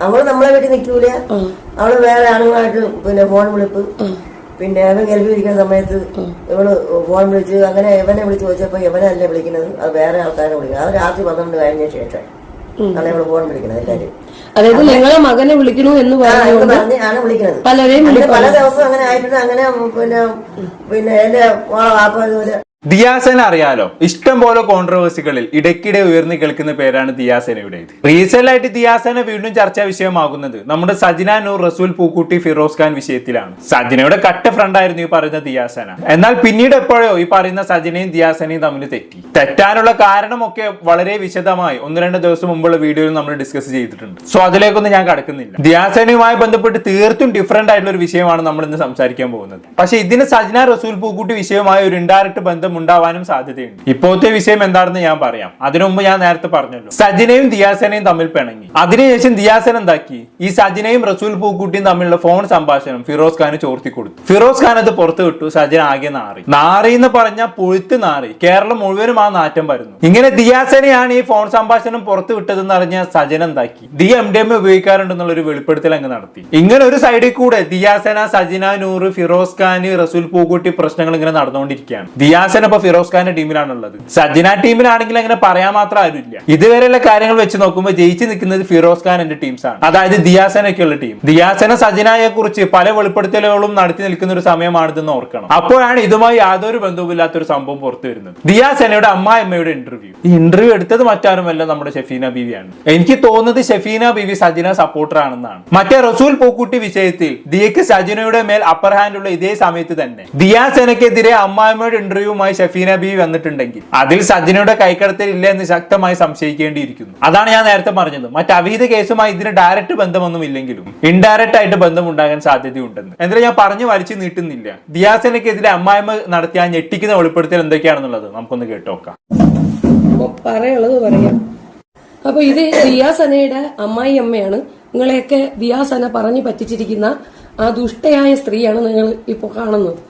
അവള് നമ്മളെ വീട്ടിൽ നിൽക്കൂല. അവള് വേറെ ആണുങ്ങളായിട്ട് പിന്നെ ഫോൺ വിളിപ്പ്. പിന്നെ അവൻ ഗൾഫിൽ ഇരിക്കുന്ന സമയത്ത് ഇവള് ഫോൺ വിളിച്ച് അങ്ങനെ ഇവനെ വിളിച്ച് ചോദിച്ചപ്പോ ഇവനല്ലേ വിളിക്കുന്നത്, അത് വേറെ ആൾക്കാരെ വിളിക്കുന്നത്. അത് രാത്രി 12 കഴിഞ്ഞ ശേഷം ആണ് ഇവള് ഫോൺ വിളിക്കുന്നത് എല്ലാരും. അതായത് നിങ്ങളെ മകനെ വിളിക്കണു എന്ന് പറഞ്ഞാണ് വിളിക്കുന്നത്. പല ദിവസം അങ്ങനെ ആയിട്ടുണ്ട്. അങ്ങനെ പിന്നെ എന്റെ വാപ്പ ദിയാസന അറിയാലോ, ഇഷ്ടം പോലെ കോൺട്രവേഴ്സികളിൽ ഇടയ്ക്കിടെ ഉയർന്നു കേൾക്കുന്ന പേരാണ് ദിയാസനയുടേത്. റീസെന്റ് ആയിട്ട് ദിയാസന വീണ്ടും ചർച്ചാ വിഷയമാകുന്നത് നമ്മുടെ സജിന നൂർ, റസൂൽ പൂക്കുട്ടി, ഫിറോസ് ഖാൻ വിഷയത്തിലാണ്. സജിനയുടെ കട്ട ഫ്രണ്ട് ആയിരുന്നു ഈ പറയുന്ന ദിയാസന. എന്നാൽ പിന്നീട് എപ്പോഴോ ഈ പറയുന്ന സജിനയും ദിയാസനയും തമ്മിൽ തെറ്റാനുള്ള കാരണമൊക്കെ വളരെ വിശദമായി 1-2 ദിവസം മുമ്പുള്ള വീഡിയോയിൽ നമ്മൾ ഡിസ്കസ് ചെയ്തിട്ടുണ്ട്. സോ അതിലേക്കൊന്നും ഞാൻ കടക്കുന്നില്ല. ദിയാസനയുമായി ബന്ധപ്പെട്ട് തീർത്തും ഡിഫറെന്റ് ആയിട്ടുള്ള ഒരു വിഷയമാണ് നമ്മൾ ഇന്ന് സംസാരിക്കാൻ പോകുന്നത്. പക്ഷെ ഇതിന് സജിന റസൂൽ പൂക്കുട്ടി വിഷയമായ ഒരു ഇൻഡയറക്റ്റ് ബന്ധം ഉണ്ടാവാനും സാധ്യതയുണ്ട്. ഇപ്പോഴത്തെ വിഷയം എന്താണെന്ന് ഞാൻ പറയാം. അതിനു മുമ്പ് ഞാൻ നേരത്തെ പറഞ്ഞല്ലോ, സജിനയും ദിയാസനയും തമ്മിൽ പിണങ്ങി. അതിനുശേഷം ദിയാസന എന്താക്കി, ഈ സജിനയും റസൂൽ പൂക്കുട്ടിയും തമ്മിലുള്ള ഫോൺ സംഭാഷണം ഫിറോസ് ഖാന് ചോർത്തി കൊടുത്തു. ഫിറോസ് ഖാൻ അത് പുറത്തു വിട്ടു. സജിന ആകെ നാറി എന്ന് പറഞ്ഞാൽ പുഴുത്ത് നാറി. കേരളം മുഴുവനും ആ നാറ്റം വരുന്നു. ഇങ്ങനെ ദിയാസനയാണ് ഈ ഫോൺ സംഭാഷണം പുറത്തു വിട്ടതെന്ന് അറിഞ്ഞ സജിന എന്താക്കി, ദി MDMA ഉപയോഗിക്കാറുണ്ടെന്നുള്ള ഒരു വെളിപ്പെടുത്തൽ അങ്ങ് നടത്തി. ഇങ്ങനെ ഒരു സൈഡിൽ കൂടെ ദിയാസന, സജിന നൂർ, ഫിറോസ് ഖാൻ, റസൂൽ പൂക്കുട്ടി പ്രശ്നങ്ങൾ ഇങ്ങനെ നടന്നുകൊണ്ടിരിക്കുകയാണ്. ദിയാസന ഇപ്പൊ ഫിറോസ് ഖാന്റെ ടീമിലാണുള്ളത്. സജിന ടീമിലാണെങ്കിൽ അങ്ങനെ പറയാൻ മാത്രം ആരുമില്ല. ഇതുവരെയുള്ള കാര്യങ്ങൾ വെച്ച് നോക്കുമ്പോൾ ജയിച്ചു നിൽക്കുന്നത് ഫിറോസ് ഖാൻ എന്റെ ടീംസാണ്. അതായത് ദിയാസനൊക്കെയുള്ള ടീം. ദിയാസന സജിനയെ കുറിച്ച് പല വെളിപ്പെടുത്തലുകളും നടത്തി നിൽക്കുന്ന ഒരു സമയമാണിതെന്ന് ഓർക്കണം. അപ്പോഴാണ് ഇതുമായി യാതൊരു ബന്ധവുമില്ലാത്തൊരു സംഭവം പുറത്തു വരുന്നത്. ദിയാസനയുടെ അമ്മായിയമ്മയുടെ ഇന്റർവ്യൂ. ഈ ഇന്റർവ്യൂ എടുത്തത് മറ്റാരുമല്ല, നമ്മുടെ ഷെഫീന ബീവിയാണ്. എനിക്ക് തോന്നുന്നത് ഷെഫീന ബീവി സജിന സപ്പോർട്ടർ ആണെന്നാണ്. മറ്റേ റസൂൽ പൂക്കുട്ടി വിഷയത്തിൽ ദിയക്ക് സജിനയുടെ മേൽ അപ്പർ ഹാൻഡ് ഉള്ള ഇതേ സമയത്ത് തന്നെ ദിയാസനക്കെതിരെ അമ്മായിയമ്മയുടെ ഇന്റർവ്യൂമായി ഷെഫീന ബീവി വന്നിട്ടുണ്ടെങ്കിൽ അതിൽ സജിനയുടെ കൈക്കടത്തൽ ഇല്ല എന്ന് ശക്തമായി സംശയിക്കേണ്ടിയിരിക്കുന്നു. അതാണ് ഞാൻ നേരത്തെ പറഞ്ഞത്. മറ്റ് അവിഹിത കേസുമായി ഇതിന് ഡയറക്റ്റ് ബന്ധമൊന്നും ഇല്ലെങ്കിലും ഇൻഡയറക്റ്റ് ആയിട്ട് ബന്ധം ഉണ്ടാകാൻ സാധ്യതയുണ്ടെന്ന്. എന്തായാലും ഞാൻ പറഞ്ഞു വലിച്ചു നീട്ടുന്നില്ല. ദിയാസനക്കെതിരെ അമ്മായിമ്മ നടത്തിയ ഞെട്ടിക്കുന്ന വെളിപ്പെടുത്തൽ എന്തൊക്കെയാണെന്നുള്ളത് നമുക്കൊന്ന് കേട്ടോക്കാം. പറയുള്ളത് പറയാം. അപ്പൊ ഇത് ദിയാസനയുടെ അമ്മായി അമ്മയാണ്. നിങ്ങളെയൊക്കെ ദിയാസന പറഞ്ഞു പറ്റിച്ചിരിക്കുന്ന ആ ദുഷ്ടയായ സ്ത്രീയാണ് നിങ്ങൾ ഇപ്പൊ കാണുന്നത്.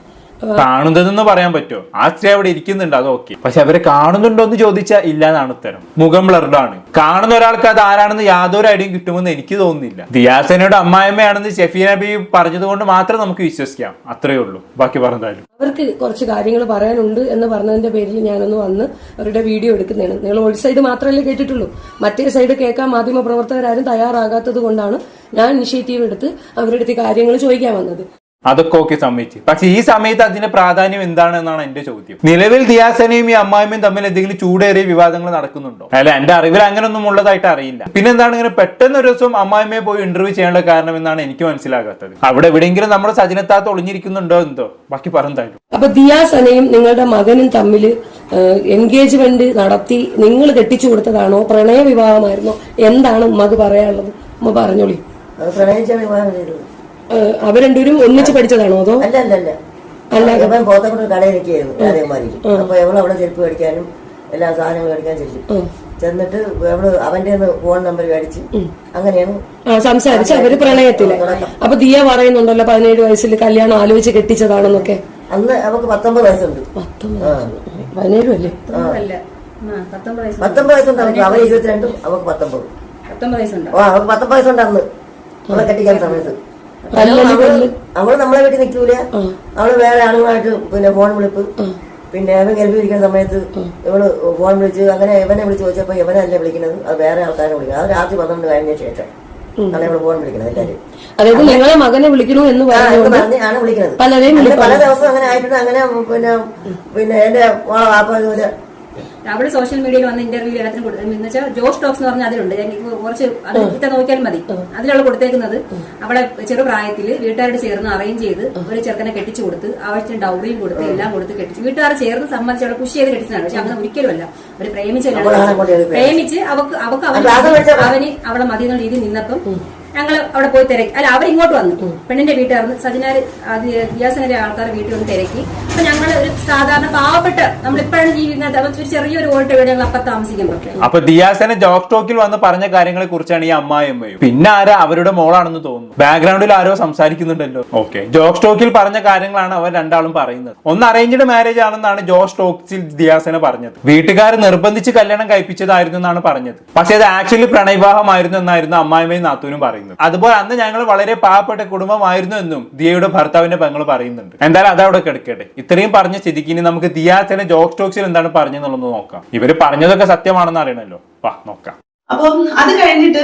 കാണുന്നതെന്ന് പറയാൻ പറ്റുമോ? ആ സ്ത്രീ അവിടെ ഇരിക്കുന്നുണ്ട്, അത് ഓക്കെ. പക്ഷെ അവരെ കാണുന്നുണ്ടോ എന്ന് ചോദിച്ചാൽ ഇല്ല എന്നാണ് ഉത്തരം. മുഖം ബ്ലർഡാണ്. കാണുന്ന ഒരാൾക്ക് അത് ആരാണെന്ന് യാതൊരു ഐഡിയയും കിട്ടുമെന്ന് എനിക്ക് തോന്നുന്നില്ല. ദിയാസനയുടെ അമ്മായിമ്മയാണെന്ന് ഷെഫീന ബി പറഞ്ഞത് കൊണ്ട് മാത്രം നമുക്ക് വിശ്വസിക്കാം. അത്രയേ ഉള്ളൂ. ബാക്കി പറഞ്ഞാലും അവർക്ക് കുറച്ച് കാര്യങ്ങൾ പറയാനുണ്ട് എന്ന് പറഞ്ഞതിന്റെ പേരിൽ ഞാനൊന്ന് വന്ന് അവരുടെ വീഡിയോ എടുക്കുന്നതാണ്. നിങ്ങൾ ഒരു സൈഡ് മാത്രമല്ലേ കേട്ടിട്ടുള്ളൂ, മറ്റേ സൈഡ് കേൾക്കാൻ മാധ്യമ പ്രവർത്തകരാരും തയ്യാറാകാത്തത് കൊണ്ടാണ് ഞാൻ ഇനിഷ്യേറ്റീവ് എടുത്ത് അവരുടെ അടുത്ത് കാര്യങ്ങൾ ചോദിക്കാൻ വന്നത്. അതൊക്കെ ഓക്കെ സമ്മതിച്ച്. പക്ഷെ ഈ സമയത്ത് അതിന്റെ പ്രാധാന്യം എന്താണെന്നാണ് എന്റെ ചോദ്യം. നിലവിൽ ദിയാസനയും ഈ അമ്മായിമ്മയും തമ്മിൽ എന്തെങ്കിലും ചൂടേറിയ വിവാദങ്ങൾ നടക്കുന്നുണ്ടോ? അല്ല, എന്റെ അറിവിൽ അങ്ങനൊന്നും ഉള്ളതായിട്ട് അറിയില്ല. പിന്നെന്താണ് ഇങ്ങനെ പെട്ടെന്ന് ഒരു ദിവസം അമ്മായിമ്മയെ പോയി ഇന്റർവ്യൂ ചെയ്യാനുള്ള കാരണം എന്നാണ് എനിക്ക് മനസ്സിലാകാത്തത്. അവിടെ എവിടെയെങ്കിലും നമ്മുടെ സജിനത്താത്ത് ഒളിഞ്ഞിരിക്കുന്നുണ്ടോ എന്തോ. ബാക്കി പറഞ്ഞാലും അപ്പൊ ദിയാസനയും നിങ്ങളുടെ മകനും തമ്മിൽ എൻഗേജ്മെന്റ് നടത്തി നിങ്ങൾ കെട്ടിച്ചു കൊടുത്തതാണോ, പ്രണയ വിവാഹമായിരുന്നോ, എന്താണ് ഉമ്മക്ക് പറയാനുള്ളത്? ഉമ്മ പറഞ്ഞോളി. പ്രണയിച്ച വിവാഹം ചെയ്തത്. അവർ രണ്ടുപേരും ഒന്നിച്ച് പഠിച്ചതാണോ അതോ? അല്ല, ഇവൻ പോത്തക്കൊണ്ട് കടയിൽ നിൽക്കുകയായിരുന്നു രാജകുമാരി. അപ്പൊ എവള് അവിടെ ചെരുപ്പ് മേടിക്കാനും എല്ലാ സാധനങ്ങളും മേടിക്കാൻ ചെന്നിട്ട് അവന്റെ ഫോൺ നമ്പർ മേടിച്ച് അങ്ങനെയാണ് സംസാരിച്ച് അവര് പ്രണയത്തില്. അപ്പൊ ദിയ പറയുന്നുണ്ടല്ലോ 17 വയസ്സിൽ കല്യാണം ആലോചിച്ച് കെട്ടിച്ചതാണെന്നൊക്കെ. അന്ന് അവക്ക് 19 വയസ്സുണ്ട്. 17 അല്ലേ? 19 വയസ്സുണ്ട് അവക്ക്. അവൻ 22, അവക്ക് 19. അവക്ക് 19 വയസ്സുണ്ട് അന്ന് അവളെ കെട്ടിക്കാൻ സമയത്ത്. അവള് നമ്മളെ വീട്ടിൽ നിൽക്കൂല. അവള് വേറെ ആണുങ്ങളായിട്ട് പിന്നെ ഫോൺ വിളിപ്പ്. പിന്നെ അവൻ ഗൾഫിൽ ഇരിക്കുന്ന സമയത്ത് ഇവള് ഫോൺ വിളിച്ച് അങ്ങനെ ഇവനെ വിളിച്ച് ചോദിച്ചപ്പോ ഇവനല്ലേ വിളിക്കുന്നത്, അത് വേറെ ആൾക്കാരെ വിളിക്കുന്നത്. അത് രാത്രി 12 കഴിഞ്ഞ ശേഷം ആണ് ഇവള് ഫോൺ വിളിക്കുന്നത് എല്ലാരും. അതായത് നിങ്ങളെ മകനെ വിളിക്കണു എന്ന് ആണ് വിളിക്കുന്നത്. പല ദിവസം അങ്ങനെ ആയിട്ടുണ്ട്. അങ്ങനെ പിന്നെ എന്റെ വാപ്പ അവള് സോഷ്യൽ മീഡിയയിൽ വന്ന ഇന്റർവ്യൂ എല്ലാത്തിനും കൊടുത്തത് എന്ന് വെച്ചാൽ ജോഷ് ടോക്സ് എന്ന് പറഞ്ഞാൽ അതിലുണ്ട്. കുറച്ച് അത് ഇട്ട് നോക്കിയാലും മതി. അതിലുള്ള കൊടുത്തേക്കുന്നത് അവളെ ചെറുപ്രായത്തിൽ വീട്ടുകാരോട് ചേർന്ന് അറേഞ്ച് ചെയ്ത് ഒരു ചെറുക്കനെ കെട്ടിച്ചു കൊടുത്ത് ആവശ്യത്തിന് ഡൗറിയും കൊടുത്ത് എല്ലാം കൊടുത്ത് കെട്ടിച്ചു. വീട്ടുകാർ ചേർന്ന് സമ്മതിച്ച് അവളെ പുഷ് ചെയ്ത് കെട്ടിച്ചതാണ്. പക്ഷെ അങ്ങനെ ഒരിക്കലും അല്ല. അവര് പ്രേമിച്ച് അവന് അവളെ മതി എന്നുള്ള രീതിയിൽ നിന്നപ്പം ഞങ്ങൾ അവിടെ പോയി തിരക്കി. അല്ല, അവരിങ്ങോട്ട് വന്നു, പെണ്ണിന്റെ വീട്ടുകാർന്ന് സജിനാര് ദിയാസനിലെ ആൾക്കാർ വീട്ടിൽ വന്ന് തിരക്കി. അപ്പൊ ഞങ്ങൾ ഒരു സാധാരണ പാവപ്പെട്ട നമ്മളിപ്പോഴാണ് ജീവിക്കുന്നത്, ഒരു ചെറിയൊരു ഓട്ട് വീട് ഞങ്ങൾ അപ്പം താമസിക്കുമ്പോൾ. അപ്പൊ ദിയാസനെ ജോക്ക് ടോക്കിൽ വന്ന് പറഞ്ഞ കാര്യങ്ങളെ കുറിച്ചാണ് ഈ അമ്മായിയമ്മയും പിന്നെ ആരാ അവരുടെ മോളാണെന്ന് തോന്നുന്നു. ബാക്ക്ഗ്രൗണ്ടിൽ ആരോ സംസാരിക്കുന്നുണ്ടല്ലോ. ഓക്കെ, ജോക്ക് ടോക്കിൽ പറഞ്ഞ കാര്യങ്ങളാണ് അവർ രണ്ടാളും പറയുന്നത്. ഒന്ന് അറേഞ്ച്ഡ് മാരേജ് ആണെന്നാണ് ജോക്ക് ടോക്സിൽ ദിയാസന പറഞ്ഞത്. വീട്ടുകാർ നിർബന്ധിച്ച് കല്യാണം കഴിപ്പിച്ചതായിരുന്നു എന്നാണ് പറഞ്ഞത്. പക്ഷെ അത് ആക്ച്വലി പ്രണയവിവാഹമായിരുന്നു എന്നായിരുന്നു അമ്മായിമ്മയും നാത്തൂനും പറയുന്നത്. അതുപോലെ അന്ന് ഞങ്ങൾ വളരെ പാവപ്പെട്ട കുടുംബമായിരുന്നു എന്നും ദിയയുടെ ഭർത്താവിന്റെ പെങ്ങൾ പറയുന്നുണ്ട്. എന്തായാലും അതവിടെ കിടക്കട്ടെ. ഇത്രയും പറഞ്ഞ സ്ഥിതിക്ക് ഇനി നമുക്ക് ദിയാസന ജോക്ക് ടോക്സിൽ എന്താണ് പറഞ്ഞെന്നുള്ളത് നോക്കാം. ഇവര് പറഞ്ഞതൊക്കെ സത്യമാണെന്ന് അറിയണല്ലോ. വാ നോക്കാം. അപ്പം അത് കഴിഞ്ഞിട്ട്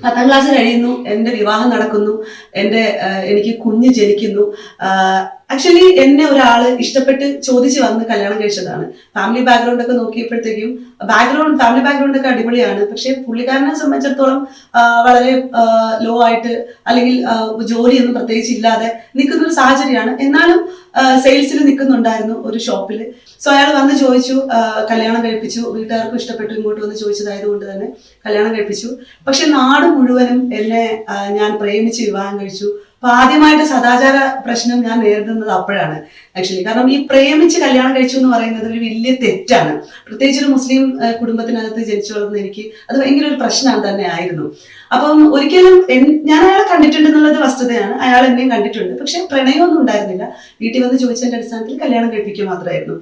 10ാം ക്ലാസ് കഴിയുന്നു, എന്റെ വിവാഹം നടക്കുന്നു, എനിക്ക് കുഞ്ഞ് ജനിക്കുന്നു. ആക്ച്വലി എന്നെ ഒരാള് ഇഷ്ടപ്പെട്ട് ചോദിച്ചു വന്ന് കല്യാണം കഴിച്ചതാണ്. ഫാമിലി ബാക്ക്ഗ്രൗണ്ട് ഒക്കെ നോക്കിയപ്പോഴത്തേക്കും ഫാമിലി ബാക്ക്ഗ്രൗണ്ട് ഒക്കെ അടിപൊളിയാണ്. പക്ഷെ പുള്ളിക്കാരനെ സംബന്ധിച്ചിടത്തോളം വളരെ ലോ ആയിട്ട് അല്ലെങ്കിൽ ജോലിയൊന്നും പ്രത്യേകിച്ച് ഇല്ലാതെ നിൽക്കുന്ന ഒരു സാഹചര്യമാണ്. എന്നാലും സെയിൽസിൽ നിൽക്കുന്നുണ്ടായിരുന്നു ഒരു ഷോപ്പിൽ. സോ അയാൾ വന്ന് ചോദിച്ചു, കല്യാണം കഴിപ്പിച്ചു. വീട്ടുകാർക്കും ഇഷ്ടപ്പെട്ടു, ഇങ്ങോട്ട് വന്ന് ചോദിച്ചതായതുകൊണ്ട് തന്നെ കല്യാണം കഴിപ്പിച്ചു. പക്ഷെ നാട് മുഴുവനും എന്നെ ഞാൻ പ്രേമിച്ച് വിവാഹം കഴിച്ചു. അപ്പൊ ആദ്യമായിട്ട് സദാചാര പ്രശ്നം ഞാൻ നേരിടുന്നത് അപ്പോഴാണ് ആക്ച്വലി. കാരണം ഈ പ്രേമിച്ച് കല്യാണം കഴിച്ചു എന്ന് പറയുന്നത് ഒരു വലിയ തെറ്റാണ്. പ്രത്യേകിച്ച് ഒരു മുസ്ലിം കുടുംബത്തിനകത്ത് ജനിച്ചു വളർന്ന എനിക്ക് അത് ഭയങ്കര ഒരു പ്രശ്നം തന്നെ ആയിരുന്നു. അപ്പം ഒരിക്കലും ഞാൻ അയാളെ കണ്ടിട്ടുണ്ടെന്നുള്ളത് വസ്തുതയാണ്, അയാൾ എന്നെയും കണ്ടിട്ടുണ്ട്. പക്ഷെ പ്രണയമൊന്നും ഉണ്ടായിരുന്നില്ല. വീട്ടിൽ വന്ന് ചോദിച്ചതിന്റെ അടിസ്ഥാനത്തിൽ കല്യാണം കഴിപ്പിക്കുക മാത്രമായിരുന്നു.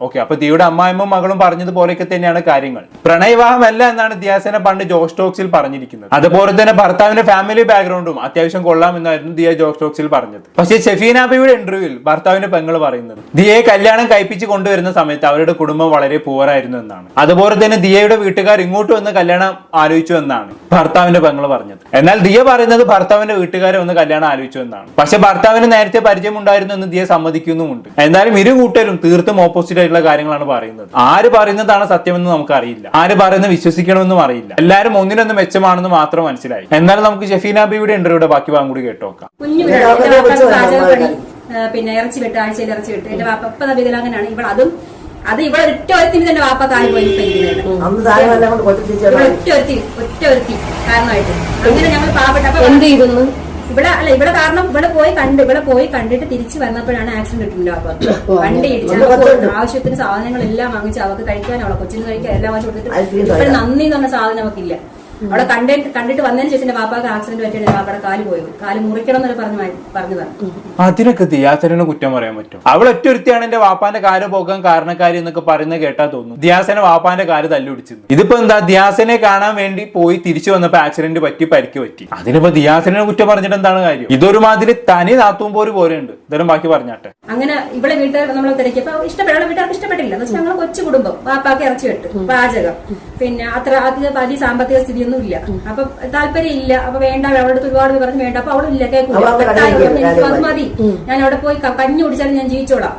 ഓക്കെ, അപ്പൊ ദിയുടെ അമ്മായിമ്മ മകളും പറഞ്ഞതുപോലെയൊക്കെ തന്നെയാണ് കാര്യങ്ങൾ. പ്രണയവിവാഹമല്ല എന്നാണ് ദിയാസന പണ്ട് ജോക്ക് ടോക്സിൽ പറഞ്ഞിരിക്കുന്നത്. അതുപോലെ തന്നെ ഭർത്താവിന്റെ ഫാമിലി ബാക്ക്ഗ്രൗണ്ടും അത്യാവശ്യം കൊള്ളാമെന്നായിരുന്നു ദിയ ജോക്ക് ടോക്സിൽ പറഞ്ഞത്. പക്ഷേ ഷെഫീനാബിയുടെ ഇന്റർവ്യൂവിൽ ഭർത്താവിന്റെ പെങ്ങൾ പറയുന്നത് ദിയയെ കല്യാണം കഴിപ്പിച്ച് കൊണ്ടുവരുന്ന സമയത്ത് അവരുടെ കുടുംബം വളരെ പൂവറായിരുന്നു എന്നാണ്. അതുപോലെ തന്നെ ദിയയുടെ വീട്ടുകാർ ഇങ്ങോട്ട് വന്ന് കല്യാണം ആലോചിച്ചു എന്നാണ് ഭർത്താവിന്റെ പെങ്ങൾ പറഞ്ഞത്. എന്നാൽ ദിയ പറയുന്നത് ഭർത്താവിന്റെ വീട്ടുകാരെ ഒന്ന് കല്യാണം ആലോചിച്ചു എന്നാണ്. പക്ഷെ ഭർത്താവിന് നേരത്തെ പരിചയമുണ്ടായിരുന്നു എന്ന് ദിയ സമ്മതിക്കുന്നുമുണ്ട്. എന്നാലും ഇരു കൂട്ടരും തീർത്തും ഓപ്പോസിറ്റ് ആയിട്ടുള്ള കാര്യങ്ങളാണ് പറയുന്നത്. ആര് പറയുന്നതാണ് സത്യമെന്ന് നമുക്ക് അറിയില്ല, ആര് പറയുന്നത് വിശ്വസിക്കണമെന്നും അറിയില്ല. എല്ലാവരും ഒന്നിനൊന്ന് മെച്ചമാണെന്ന് മാത്രം മനസ്സിലായി. എന്നാലും നമുക്ക് ഷെഫീനാബിയുടെ ഇന്റർവ്യൂടെ ബാക്കി ഭാഗം കൂടി കേട്ടോക്കാം. പിന്നെ ഇറച്ചി വെട്ട്, ആഴ്ചയിൽ ഇറച്ചി വെട്ട്. എന്റെ വാപ്പ ഇപ്പൊ വികലാംഗനാണ്. അത് ഇവിടെ ഒറ്റ ഒരുത്തിന് തന്നെ വാപ്പ താഴെ പോയി ഒറ്റ കാരണമായിട്ട് അങ്ങനെ ഞങ്ങൾ പാവപ്പെട്ട എന്ത് ചെയ്തെന്ന് ഇവിടെ കാരണം ഇവിടെ പോയി കണ്ടിട്ട് തിരിച്ചു വന്നപ്പോഴാണ് ആക്സിഡന്റ് കിട്ടുന്നത്. അപ്പൊ വണ്ടി ഇടിച്ച് ആവശ്യത്തിന് സാധനങ്ങളെല്ലാം വാങ്ങിച്ച് അവർക്ക് കഴിക്കാൻ, അവളെ കൊച്ചിന് കഴിക്കാൻ എല്ലാം വാങ്ങിച്ചു കൊടുത്തിട്ട് ഇപ്പൊ നന്ദി എന്ന് പറഞ്ഞ സാധനം അവക്കില്ല. അവിടെ കണ്ടിട്ട് വന്നതിന് ശേഷം വാപ്പാക്ക് ആക്സിഡന്റ് പറ്റിയിട്ട് വാപ്പയുടെ കാല് മുറിക്കണം എന്നൊക്കെ പറഞ്ഞതാണ്. അതിനൊക്കെ ദിയാസനെ കുറ്റം പറയാൻ പറ്റും? അവൾ ഒറ്റൊരുത്തിയാണ് എന്റെ വാപ്പാന്റെ കാല് പോകാൻ കാരണക്കാരി എന്നൊക്കെ പറയുന്നത് കേട്ടാ തോന്നുന്നു ദിയാസന വാപ്പാന്റെ കാല് തല്ലുപിടിച്ചത്. ഇതിപ്പോ എന്താ, ദിയാസനെ കാണാൻ വേണ്ടി പോയി തിരിച്ചു വന്നപ്പോ ആക്സിഡന്റ് പറ്റി പരിക്ക് പറ്റി. അതിനിപ്പോ ദിയാസനെ കുറ്റം പറഞ്ഞിട്ട് എന്താണ് കാര്യം? ഇതൊരുമാതിരി തനി നാത്തുമ്പോര് പോലെയുണ്ട്. ഇതെല്ലാം ബാക്കി പറഞ്ഞാട്ടെ. അങ്ങനെ ഇവിടെ വീട്ടുകാർ നമ്മൾ തിരക്കിയപ്പോ വീട്ടുകാർക്ക് ഇഷ്ടപ്പെട്ടില്ല. എന്ന് വെച്ചാൽ ഞങ്ങൾ കൊച്ചു കുടുംബം, വാപ്പാക്ക് ഇറച്ചി വെട്ട്, പാചകം, പിന്നെ അത്ര വലിയ സാമ്പത്തിക സ്ഥിതി ഒന്നും ഇല്ല. അപ്പൊ താല്പര്യം ഇല്ല. അപ്പൊ വേണ്ട, അവളുടെ ഒരുപാട് പറഞ്ഞ് വേണ്ട. അപ്പൊ അവളില്ല, കേൾക്കൂല, അത് മതി, ഞാൻ അവിടെ പോയി കഞ്ഞി കുടിച്ചാലും ഞാൻ ജീവിച്ചോളാം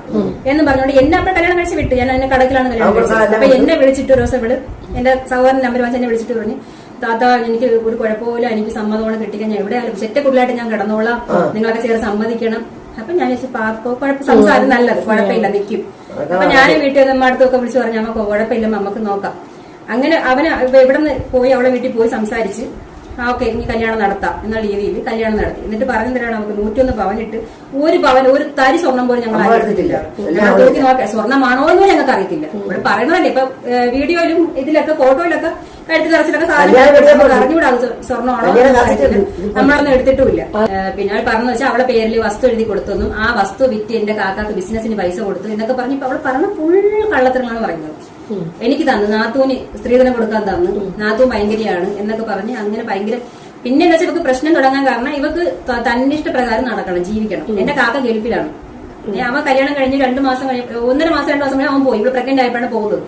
എന്ന് പറഞ്ഞോണ്ട് എന്നെ അവിടെ കല്യാണം കഴിച്ച് വിട്ടു. ഞാൻ എന്നെ കടക്കിലാണ് കല്യാണം കഴിച്ചത്. അപ്പൊ എന്നെ വിളിച്ചിട്ട് ഒരു ദിവസം എന്റെ സഹോദരൻ നമ്പർ വാങ്ങിച്ച് എന്നെ വിളിച്ചിട്ട് പറഞ്ഞു, താത്ത എനിക്ക് ഒരു കുഴപ്പമില്ല, എനിക്ക് സമ്മതമാണ് കിട്ടിക്കാൻ, ഞാൻ എവിടെയായാലും ചെറ്റക്കുള്ളിലായിട്ട് ഞാൻ കിടന്നോളാം, നിങ്ങളൊക്കെ ചേർന്ന് സമ്മതിക്കണം. അപ്പൊ ഞാൻ സംസാരം നല്ലത്, കുഴപ്പമില്ല, നിൽക്കും. അപ്പൊ ഞാൻ വീട്ടിൽ നമ്മ അടുത്തൊക്കെ വിളിച്ച് പറഞ്ഞു, നമുക്ക് കുഴപ്പമില്ല, നമുക്ക് നോക്കാം. അങ്ങനെ അവന് ഇവിടെ നിന്ന് പോയി അവളെ വീട്ടിൽ പോയി സംസാരിച്ച് ഓക്കെ ഇനി കല്യാണം നടത്താം എന്ന രീതിയിൽ കല്യാണം നടത്തി. എന്നിട്ട് പറഞ്ഞു തരാണ് നമുക്ക് 101 പവനിട്ട് ഒരു തരി സ്വർണം പോലും ഞങ്ങൾ എടുത്തിട്ടില്ല. നോക്കി നോക്കാം സ്വർണ്ണമാണോ എന്ന് ഞങ്ങൾക്ക് അറിയത്തില്ല. ഇവിടെ പറയുന്നതല്ലേ ഇപ്പൊ വീഡിയോയിലും ഇതിലൊക്കെ ഫോട്ടോയിലൊക്കെ കഴുത്തി നിറച്ചിലൊക്കെ സാധനം അറിഞ്ഞുകൂടാ സ്വർണ്ണമാണോ നമ്മളൊന്നും എടുത്തിട്ടുമില്ല. പിന്നെ അവൾ പറഞ്ഞു വെച്ചാൽ അവളെ പേരിൽ വസ്തു എഴുതി കൊടുത്തെന്നും ആ വസ്തു വിറ്റ് എന്റെ കാക്കാക്ക് ബിസിനസിന് പൈസ കൊടുത്തു എന്നൊക്കെ പറഞ്ഞപ്പോ അവൾ പറഞ്ഞ ഫുൾ കള്ളത്തരങ്ങളാണ് പറയുന്നത്. എനിക്ക് തന്നു, നാത്തൂന് സ്ത്രീധനം കൊടുക്കാൻ തന്നു, നാത്തൂൻ ഭയങ്കരയാണ് എന്നൊക്കെ പറഞ്ഞ് അങ്ങനെ ഭയങ്കര. പിന്നെ എന്താ വെച്ചാൽ ഇവക്ക് പ്രശ്നം തുടങ്ങാൻ കാരണം ഇവക്ക് തന്നിഷ്ടപ്രകാരം നടക്കണം, ജീവിക്കണം. എന്റെ കാക്ക ഗൾഫിലാണ്. അവൻ കല്യാണം കഴിഞ്ഞ് 2 മാസം കഴിഞ്ഞ് 1.5 മാസം 2 മാസം അവൻ പോയി. ഇവിടെ പ്രഗ്നന്റ് ആയപ്പോഴാണ് പോകുന്നത്.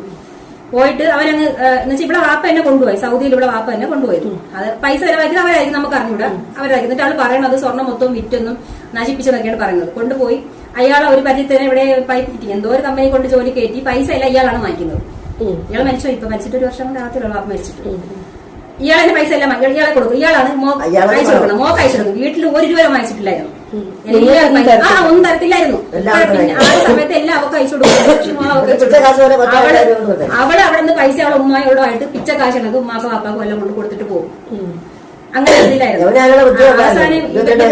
പോയിട്ട് അവനങ്ങ് എന്ന് വെച്ചാൽ ഇവിടെ വാപ്പ എന്നെ കൊണ്ടുപോയി, സൗദിയിൽ ഇവിടെ വാപ്പ എന്നെ കൊണ്ടുപോയി. അത് പൈസ ചിലവാക്കിയത് അവരായിരിക്കും, നമുക്ക് അറിഞ്ഞൂടാ, അവരായിരിക്കും. എന്നിട്ട് അവൾ പറയണത് സ്വർണ്ണം മൊത്തം വിറ്റൊന്നും നശിപ്പിച്ചെന്നൊക്കെയാണ് പറയുന്നത്. കൊണ്ടുപോയി അയാളെ ഒരു പരിചയത്തിന് ഇവിടെ പൈപ്പ് ഫിറ്റിങ് എന്തോ ഒരു കമ്പനി കൊണ്ട് ജോലി കയറ്റി പൈസ എല്ലാം ഇയാളാണ് വാങ്ങിക്കുന്നത്. ഇയാൾ മരിച്ചോ, ഇപ്പൊ മരിച്ചിട്ട് 1 വർഷം കൊണ്ട് ആകത്തില്ല വാപ്പ മരിച്ചിട്ട്. ഇയാളെന്റെ പൈസ എല്ലാം ഇയാളെ കൊടുക്കും. ഇയാളാണ് അയച്ചു കൊടുക്കണം, മോക്ക് അയച്ചു കൊടുക്കും. വീട്ടിൽ 1 രൂപ വാങ്ങിച്ചിട്ടില്ലായിരുന്നു, ഒന്നും തരത്തില്ലായിരുന്നു. ആ സമയത്ത് എല്ലാം അവർക്ക് അയച്ചു കൊടുക്കും. അവള് അവിടെ നിന്ന് പൈസ അവളെ ഉമ്മായോടുമായിട്ട് പിച്ച കാശ് ഉള്ളത് ഉമ്മാക്കും വാപ്പാക്കും എല്ലാം കൊണ്ട് കൊടുത്തിട്ട് പോകും. അങ്ങനെ ഇതിലായിരുന്നു. ഞങ്ങളെ അവസാനം ഇവരുടെ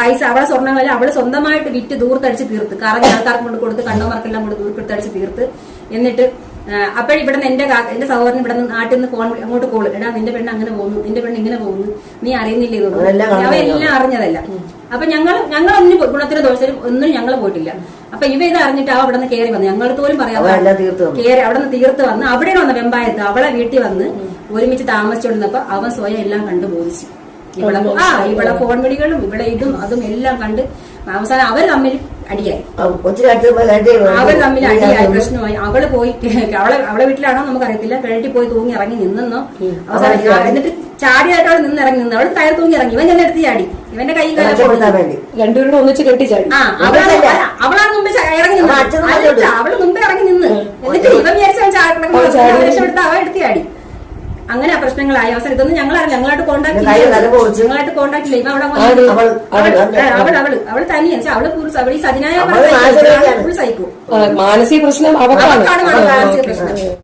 പൈസ അവളെ സ്വർണ്ണങ്ങളെല്ലാം അവള് സ്വന്തമായിട്ട് വിറ്റ് ദൂർത്തടിച്ച് തീർത്ത്, കറങ്ങി ആൾക്കാർക്ക് കൊണ്ട് കൊടുത്ത്, കണ്ടമാർക്കെല്ലാം കൊണ്ട് ദൂർത്തടിച്ച് തീർത്ത്. എന്നിട്ട് അപ്പോഴിവിടെ നിന്ന് എന്റെ സഹോദരൻ ഇവിടെ നിന്ന് നാട്ടിൽ നിന്ന് ഫോൺ അങ്ങോട്ട് കോള്, എടാ നിന്റെ പെണ്ണ് അങ്ങനെ പോകുന്നു, നിന്റെ പെണ്ണ് ഇങ്ങനെ പോകുന്നു, നീ അറിയുന്നില്ലേ ഇതൊന്നും. അവയെല്ലാം അറിഞ്ഞതല്ല. അപ്പൊ ഞങ്ങളൊന്നും ഗുണത്തിന് ദോഷത്തിലും ഒന്നും ഞങ്ങൾ പോയിട്ടില്ല. അപ്പൊ ഇവ ഇത് അറിഞ്ഞിട്ട് അവ അവിടെ നിന്ന് കയറി വന്നു, ഞങ്ങൾക്ക് പോലും പറയാതെ കയറി അവിടെ നിന്ന് തീർത്ത് വന്ന് അവിടെയാണ് വന്ന വെമ്പായത്ത് അവളെ വീട്ടിൽ വന്ന് ഒരുമിച്ച് താമസിച്ചോണ്ടിരുന്നപ്പോ അവൻ സ്വയം എല്ലാം കണ്ടു ബോധിച്ചു. ഇവിടെ ഫോൺ വിളികളും ഇവിടെ ഇതും അതും എല്ലാം കണ്ട് അവസാനം അവർ തമ്മിൽ അടിയായി. അവർ തമ്മിൽ അടിയായി, പ്രശ്നമായി. അവള് പോയി അവളെ വീട്ടിലാണോ നമുക്കറിയത്തില്ല, കിണറ്റിൽ പോയി തൂങ്ങി ഇറങ്ങി നിന്നെന്നോ. അവസാനം എന്നിട്ട് ചാടിയായിട്ട് അവൾ നിന്നിറങ്ങി നിന്ന് അവൾ കയർ തൂങ്ങി ഇറങ്ങി. ഇവൻ ചെന്നെടുത്ത് ചാടി, ഇവന്റെ കൈ രണ്ടുപേരും ഒന്നിച്ച് കെട്ടി ചാടി. അവളാണ് മുമ്പ് ഇറങ്ങി നിന്ന്, അവള് മുമ്പ് ഇറങ്ങി നിന്ന്. എന്നിട്ട് ഇവൻ വിചാരിച്ച രക്ഷപ്പെടുത്ത അവ എടുത്ത് ചാടി. അങ്ങനെ ആ പ്രശ്നങ്ങളായി. അവസാനം ഇതൊന്നും ഞങ്ങളായിട്ട് കോണ്ടാക്ട് ഇല്ല. ഇവ അവള് തനിയാണ്. അവള് ഈ സജിനായ ഫുൾ സൈക്കോ. മാനസിക പ്രശ്നം അവർക്കാണ് മാനസിക പ്രശ്നം.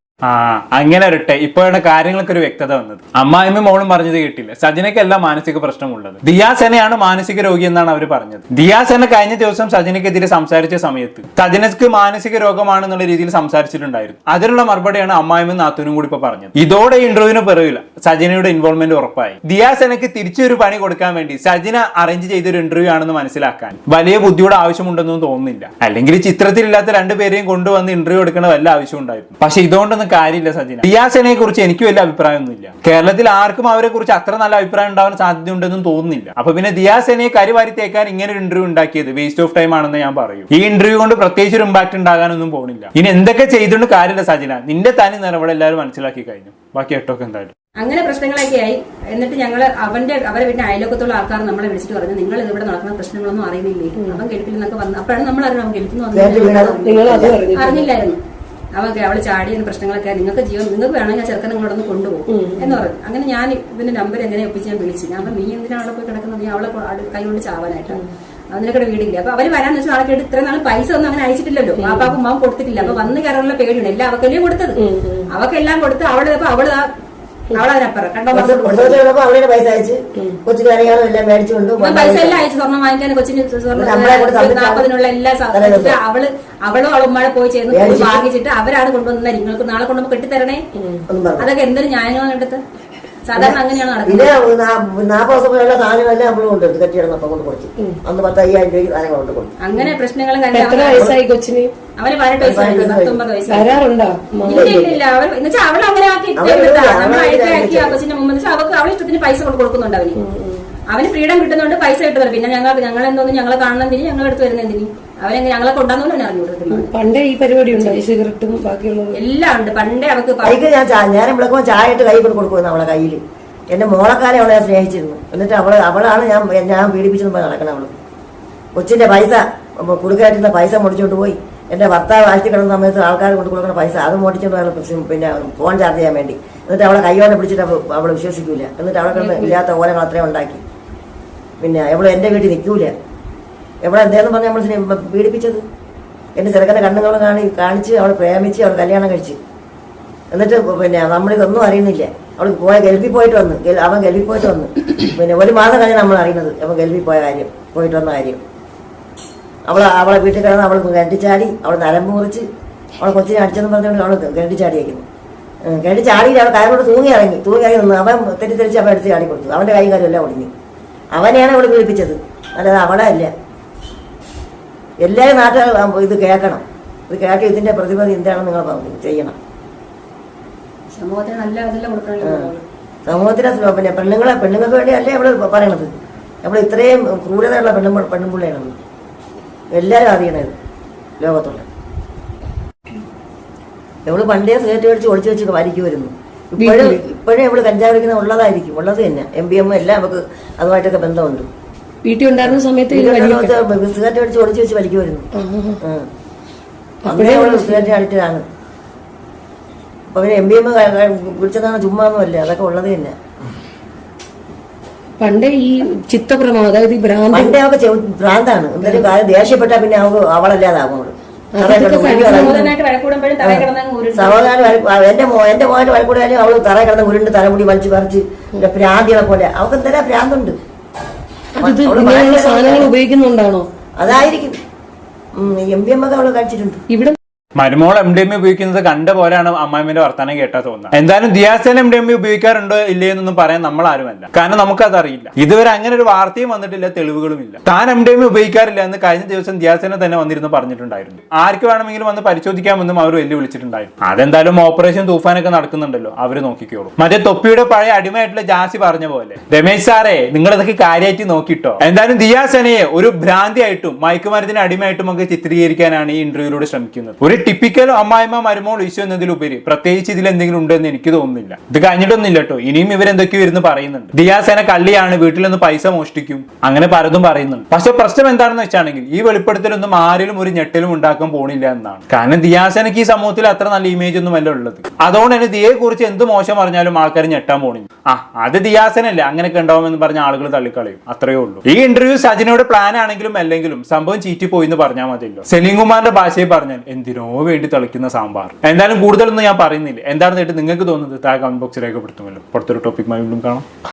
അങ്ങനെ വരട്ടെ. ഇപ്പോഴാണ് കാര്യങ്ങൾക്ക് ഒരു വ്യക്തത വന്നത്. അമ്മായിമ്മ മോളും പറഞ്ഞത് കേട്ടില്ല, സജിനയ്ക്കെല്ലാം മാനസിക പ്രശ്നമുള്ളത്. ദിയാസെനയാണ് മാനസിക രോഗി എന്നാണ് അവർ പറഞ്ഞത്. ദിയാസെന കഴിഞ്ഞ ദിവസം സജിനയ്ക്കെതിരെ സംസാരിച്ച സമയത്ത് സജിനക്ക് മാനസിക രോഗമാണെന്നുള്ള രീതിയിൽ സംസാരിച്ചിട്ടുണ്ടായിരുന്നു. അതിനുള്ള മറുപടിയാണ് അമ്മായിമ്മ നാത്തൂനും കൂടി ഇപ്പൊ പറഞ്ഞത്. ഇതോടെ ഇന്റർവ്യൂവിന് പിറകില്ല സജിനയുടെ ഇൻവോൾവ്മെന്റ് ഉറപ്പായി. ദിയാസെനക്ക് തിരിച്ചൊരു പണി കൊടുക്കാൻ വേണ്ടി സജിന അറേഞ്ച് ചെയ്തൊരു ഇന്റർവ്യൂ ആണെന്ന് മനസ്സിലാക്കാൻ വലിയ ബുദ്ധിയുടെ ആവശ്യമുണ്ടെന്നും തോന്നുന്നില്ല. അല്ലെങ്കിൽ ചിത്രത്തിലില്ലാത്ത രണ്ടുപേരെയും കൊണ്ടുവന്ന് ഇന്റർവ്യൂ എടുക്കേണ്ട വല്ല ആവശ്യം ഉണ്ടായിരുന്നു. പക്ഷെ ഇതുകൊണ്ടൊന്നും കാര്യമില്ല സജിന. ദിയാസെനെ കുറിച്ച് എനിക്ക് വലിയ അഭിപ്രായമൊന്നുമില്ല. കേരളത്തിൽ ആർക്കും അവരെ കുറിച്ച് അത്ര നല്ല അഭിപ്രായം ഉണ്ടാവാൻ സാധ്യതയുണ്ടെന്നും തോന്നുന്നില്ല. അപ്പൊ പിന്നെ ദിയാസെനെ കരിവാരി തേക്കാൻ ഇങ്ങനെ ഒരു ഇന്റർവ്യൂ ഉണ്ടാക്കിയത് വേസ്റ്റ് ഓഫ് ടൈം ആണെന്ന് ഞാൻ പറയും. ഈ ഇന്റർവ്യൂ കൊണ്ട് പ്രത്യേകിച്ച് ഒരു ഇമ്പാക്ട് ഉണ്ടാകാനൊന്നും പോകുന്നില്ല. ഇനി എന്തൊക്കെ ചെയ്തുകൊണ്ട് കാര്യമില്ല സജിന, നിന്റെ തനി നിലപാട് എല്ലാവരും മനസ്സിലാക്കി കഴിഞ്ഞു. ബാക്കി എട്ടൊക്കെ എന്തായാലും അങ്ങനെ പ്രശ്നങ്ങളൊക്കെ ആയി. എന്നിട്ട് ഞങ്ങള് അവരെ വീട്ടിൽ അയൽവക്കത്തുള്ള ആൾക്കാർ നമ്മളെ വിളിച്ചിട്ട് പറഞ്ഞു, നിങ്ങൾ ഇവിടെ നടക്കുന്ന പ്രശ്നങ്ങളൊന്നും അറിയുന്നില്ലേ, അവൻ ഗൾഫിൽ നിന്നൊക്കെ വന്നു. അപ്പോഴാണ് നമ്മൾ അറിയണം അവൻ ഗൾഫിൽ നിന്ന് അറിഞ്ഞില്ലായിരുന്നു. അവള് ചാടിയ പ്രശ്നങ്ങളൊക്കെ നിങ്ങൾക്ക് വേണമെങ്കിൽ ചെറുക്കൻ നിങ്ങളോടൊന്ന് കൊണ്ടുപോകും എന്ന് പറഞ്ഞു. അങ്ങനെ ഞാൻ ഇതിന്റെ നമ്പർ എങ്ങനെ ഒപ്പിച്ച് ഞാൻ വിളിച്ചു. ഞാൻ നീ എന്തിനാണ് അവിടെ പോയി കിടക്കുന്നത്, നീ അവളെ കൈ കൊണ്ട് ചാവാനായിട്ടാണ്, അതിനൊക്കെ വീടില്ല. അപ്പൊ അവര് വരാന്ന് വെച്ചാൽ ആളെ കേട്ട് ഇത്രയും നാൾ പൈസ ഒന്നും അങ്ങനെ അയച്ചിട്ടില്ലല്ലോ, പാപ്പാക്കും മാവും കൊടുത്തിട്ടില്ല. അപ്പൊ വന്ന് കയറാനുള്ള പേടിയുണ്ട്. എല്ലാം അവക്കല്ലേ കൊടുത്തത്, അവക്കെല്ലാം കൊടുത്ത് അവള് അവളതിനപ്പുറം അവളുടെ പൈസ അയച്ച് കൊച്ചിന് അറിയാനും എല്ലാം മേടിച്ചുകൊണ്ട് പൈസ എല്ലാം അയച്ചു. സ്വർണ്ണം വാങ്ങിക്കാൻ കൊച്ചിന് സ്വർണ്ണം 40-നുള്ള എല്ലാ അവളും അവളുമ്മാടെ പോയി ചേർന്ന് വാങ്ങിച്ചിട്ട് അവരാണ് കൊണ്ടുവന്നത്. നിങ്ങൾക്ക് നാളെ കൊണ്ടുവന്ന് കെട്ടിത്തരണേ. അതൊക്കെ എന്തൊരു ന്യായമാണ് എടുത്ത്. സാധാരണ അങ്ങനെയാണ് നടക്കുന്നത്. 40 ദിവസമുള്ള സാധനങ്ങളെല്ലാം നമ്മൾ കൊണ്ടുവരും കെട്ടിയിടന്നപ്പം കൊണ്ട് കൊടുത്തു. അന്ന് 10,000 രൂപയ്ക്ക് സാധനങ്ങൾ കൊണ്ട് കൊടുത്തു. അങ്ങനെ പ്രശ്നങ്ങളും വയസ്സായി കൊച്ചിന്? അവന് 18 വയസ്സായി, 19 വയസ്സായി. ഇല്ല അവൾ എന്നുവെച്ചാൽ അവൾ അങ്ങനെ ആക്കി നമ്മൾ അഴുക്കാക്കി ആ കൊച്ചിന്റെ മുമ്പ് വെച്ചാൽ അവൾക്ക് അവളെ ഇഷ്ടത്തിന് പൈസ കൊടുക്കുന്നുണ്ട്. അവന് ഫ്രീഡം കിട്ടുന്നുണ്ട്, പൈസ കിട്ടുന്നുണ്ട്. പിന്നെ ഞങ്ങൾ എന്തോന്നും ഞങ്ങളെ കാണണമെന്തിന് ഞങ്ങൾ എടുത്ത് വരുന്നതിന് അവരെങ്ങനെ ഞങ്ങളെ കൊണ്ടാന്ന് അറിഞ്ഞു കൊടുത്തില്ല. പണ്ടേ ഈ പരിപാടി ഉണ്ട്, സിഗരറ്റും ബാക്കിയുള്ളത് എല്ലാം ഉണ്ട്. പണ്ടേ അവർക്ക് നേരം വിളക്കുമ്പോൾ ചായ ഇട്ട് കൈ കൊണ്ട് കൊടുക്കുന്നു അവളെ കയ്യിൽ. എന്റെ മോളക്കാരെ അവളെ സ്നേഹിച്ചിരുന്നു. എന്നിട്ട് അവളാണ് ഞാൻ പീഡിപ്പിച്ചെന്ന് നടക്കണം. അവള് കൊച്ചിന്റെ പൈസ കുടുക്കായിട്ടുള്ള പൈസ മുടിച്ചോണ്ട് പോയി. എന്റെ ഭർത്താവ് ആഴ്ച കിടന്ന സമയത്ത് ആൾക്കാർ കൊണ്ട് കൊടുക്കുന്ന പൈസ അത് മോടിച്ചോണ്ട് പിന്നെ ഫോൺ ചാർജ് ചെയ്യാൻ വേണ്ടി. എന്നിട്ട് അവളെ കൈയോടെ പിടിച്ചിട്ട് അവള് വിശ്വസിക്കൂല. എന്നിട്ട് അവളെ കിടന്ന് ഇല്ലാത്ത ഓലങ്ങൾ അത്രയും ഉണ്ടാക്കി. പിന്നെ എവള് എന്റെ വീട്ടിൽ നിൽക്കൂല. എവിടെ എന്തേന്ന് പറഞ്ഞ് നമ്മൾ പീഡിപ്പിച്ചത്. എന്റെ ചെറുക്കന്റെ കണ്ണുകൾ കാണിച്ച് അവൾ പ്രേമിച്ച് അവൾ കല്യാണം കഴിച്ച്. എന്നിട്ട് പിന്നെ നമ്മളിതൊന്നും അറിയുന്നില്ല. അവൾ ഗൾഫിൽ പോയിട്ട് വന്ന്, അവൻ ഗൾഫിൽ പോയിട്ട് വന്ന്. പിന്നെ 1 മാസം കഴിഞ്ഞ് നമ്മൾ അറിയുന്നത് അവൻ ഗൾഫിൽ പോയ കാര്യം, പോയിട്ട് വന്ന കാര്യം. അവളെ വീട്ടിൽ കിടന്ന് അവൾ കെട്ടിച്ചാടി, അവൾ നരമ്പ് മുറിച്ച് അവളെ കൊച്ചിനെ അടിച്ചെന്ന് പറഞ്ഞുകൊണ്ട് അവൾ കെട്ടിച്ചാടിയേക്കുന്നു. കെട്ടിച്ചാടി അവൾ കയറോട് തൂങ്ങി ഇറങ്ങി നിന്ന് അവൻ തെറ്റിദ്ധരിച്ച് അവൻ എടുത്ത് ചാടി കൊടുത്തു. അവന്റെ കൈ കാര്യം എല്ലാം ഒടിഞ്ഞു. അവനെയാണ് അവൾ പീഡിപ്പിച്ചത്, അല്ലാതെ അവളെ അല്ല. എല്ലാവരും നാട്ടുകാർ ഇത് കേൾക്കണം. ഇത് കേട്ട് ഇതിന്റെ പ്രതിബദ്ധ എന്താണെന്ന് നിങ്ങൾ ചെയ്യണം. സമൂഹത്തിന് നല്ല സമൂഹത്തിന് പിന്നെ പെണ്ണുങ്ങൾക്ക് വേണ്ടി അല്ലേ അവള് പറയണത്. നമ്മൾ ഇത്രയും ക്രൂരതയുള്ള പെണ്ണുമ്പിള്ളയാണ് എല്ലാവരും അറിയണത് ലോകത്തുള്ള. എവള് പണ്ടേ സിഗരറ്റ് മേടിച്ച് ഒളിച്ചു വെച്ച് വലിക്കുമായിരുന്നു. ഇപ്പോഴും എവള് കഞ്ചാവ് വയ്ക്കുന്ന ഉള്ളതായിരിക്കും, ഉള്ളത് തന്നെ. MBM എല്ലാം നമുക്ക് അതുമായിട്ടൊക്കെ ബന്ധമുണ്ട്. വീട്ടിൽ ഉണ്ടായിരുന്ന സമയത്ത് സിഗരറ്റ് മേടിച്ച് ഒളിച്ചു വെച്ച് വലിക്കുമായിരുന്നു. അന്നേ അവള് സിഗരറ്റ് അഡിക്റ്റഡാണ്. അപ്പൊ പിന്നെ MBM പിടിച്ചതാണ്, ചുമ്മാന്നുമല്ല, അതൊക്കെ ഉള്ളത് തന്നെ. പണ്ടേ ഈ ചിത്തഭ്രമം, അതായത് പണ്ടേ അവർക്ക് ഭ്രാന്താണ്. എന്തെങ്കിലും കാര്യം ദേഷ്യപ്പെട്ടാ പിന്നെ അവളല്ലാതാകും. അവള് സഹോദരൻ എന്റെ മോന്റെ വഴക്കൂടാലും അവള് തറ കിടന്ന് ഉരുണ്ട് തലമുടി വലിച്ച് പറിച്ച് പിന്നെ പ്രാന്തികളെ പോലെ അവൾക്ക് എന്തായാലും പ്രാന്തുണ്ട്. അത് ഇങ്ങനെയുള്ള സാധനങ്ങൾ ഉപയോഗിക്കുന്നുണ്ടാണോ? അതായിരിക്കും. MDMA ഒക്കെ അവള് കഴിച്ചിട്ടുണ്ട്. ഇവിടെ മരുമോൾ MDMA ഉപയോഗിക്കുന്നത് കണ്ട പോലെയാണ് അമ്മായിമ്മന്റെ വർത്താനം കേട്ടാ തോന്നുന്നത്. എന്തായാലും ദിയാസേന MDMA ഉപയോഗിക്കാറുണ്ടോ ഇല്ലേ എന്നൊന്നും പറയാൻ നമ്മൾ ആരുമല്ല, കാരണം നമുക്കത് അറിയില്ല. ഇതുവരെ അങ്ങനെ ഒരു വാർത്തയും വന്നിട്ടില്ല, തെളിവുകളും ഇല്ല. താൻ MDMA ഉപയോഗിക്കാറില്ല എന്ന് കഴിഞ്ഞ ദിവസം ദിയാസേന തന്നെ വന്നിരുന്ന് പറഞ്ഞിട്ടുണ്ടായിരുന്നു. ആർക്ക് വേണമെങ്കിലും വന്ന് പരിശോധിക്കാമെന്നും അവർ വെല്ലുവിളിച്ചിട്ടുണ്ടായിരുന്നു. അതെന്തായാലും ഓപ്പറേഷൻ തൂഫാനൊക്കെ നടക്കുന്നുണ്ടല്ലോ, അവര് നോക്കിക്കോളൂ. മറ്റേ തൊപ്പിയുടെ പഴയ അടിമയായിട്ടുള്ള ജാസി പറഞ്ഞ പോലെ, രമേശ് സാറേ നിങ്ങൾ ഇതൊക്കെ കാര്യമായിട്ട് നോക്കിട്ടോ. എന്തായാലും ദിയാസേനയെ ഒരു ഭ്രാന്തിയായിട്ടും മയക്കുമരുന്നിന് അടിമയായിട്ടും ഒക്കെ ചിത്രീകരിക്കാനാണ് ഈ ഇന്റർവ്യൂയിലൂടെ ശ്രമിക്കുന്നത്. ഒരു ടിപ്പിക്കൽ അമ്മായിമ്മ മരുമോൾ ഇഷ്യൂ എന്നതിലുപരി പ്രത്യേകിച്ച് ഇതിൽ എന്തെങ്കിലും ഉണ്ടെന്ന് എനിക്ക് തോന്നുന്നില്ല. ഇത് കഴിഞ്ഞിട്ടൊന്നുമില്ല കേട്ടോ, ഇനിയും ഇവരെന്തൊക്കെയോ ഇരുന്ന് പറയുന്നുണ്ട്. ദിയാസേന കള്ളിയാണ്, വീട്ടിൽ നിന്ന് പൈസ മോഷ്ടിക്കും, അങ്ങനെ പലതും പറയുന്നുണ്ട്. പക്ഷെ പ്രശ്നം എന്താണെന്ന് വെച്ചാണെങ്കിൽ ഈ വെളിപ്പെടുത്തലൊന്നും ആരിലും ഒരു ഞെട്ടലും ഉണ്ടാക്കാൻ പോണില്ല എന്നാണ്. കാരണം ദിയാസേനക്ക് ഈ സമൂഹത്തിൽ അത്ര നല്ല ഇമേജ് ഒന്നും അല്ല ഉള്ളത്. അതുകൊണ്ട് തന്നെ ദിയയെ കുറിച്ച് എന്ത് മോശം പറഞ്ഞാലും ആൾക്കാർ ഞെട്ടാൻ പോണില്ല. അത് ദിയാസേനല്ലേ അങ്ങനെയൊക്കെ ഉണ്ടാവുമെന്ന് പറഞ്ഞ ആളുകൾ തള്ളിക്കളയും, അത്രയേ ഉള്ളൂ. ഈ ഇന്റർവ്യൂ സജിനയുടെ പ്ലാൻ ആണെങ്കിലും അല്ലെങ്കിലും സംഭവം ചീറ്റി പോയി എന്ന് പറഞ്ഞാൽ മതിയല്ലോ. സെലിം കുമാറിന്റെ ഭാഷയിൽ പറഞ്ഞാൽ എന്തിനോ വേണ്ടി തിളയ്ക്കുന്ന സാമ്പാർ. എന്തായാലും കൂടുതലൊന്നും ഞാൻ പറയുന്നില്ല. എന്താണെന്ന് നിങ്ങൾക്ക് തോന്നുന്നത് താഴെ കമന്റ് ബോക്സിൽ രേഖപ്പെടുത്തുമല്ലോ. പുറത്തൊരു ടോപ്പിക്കുമായി വീണ്ടും കാണാം.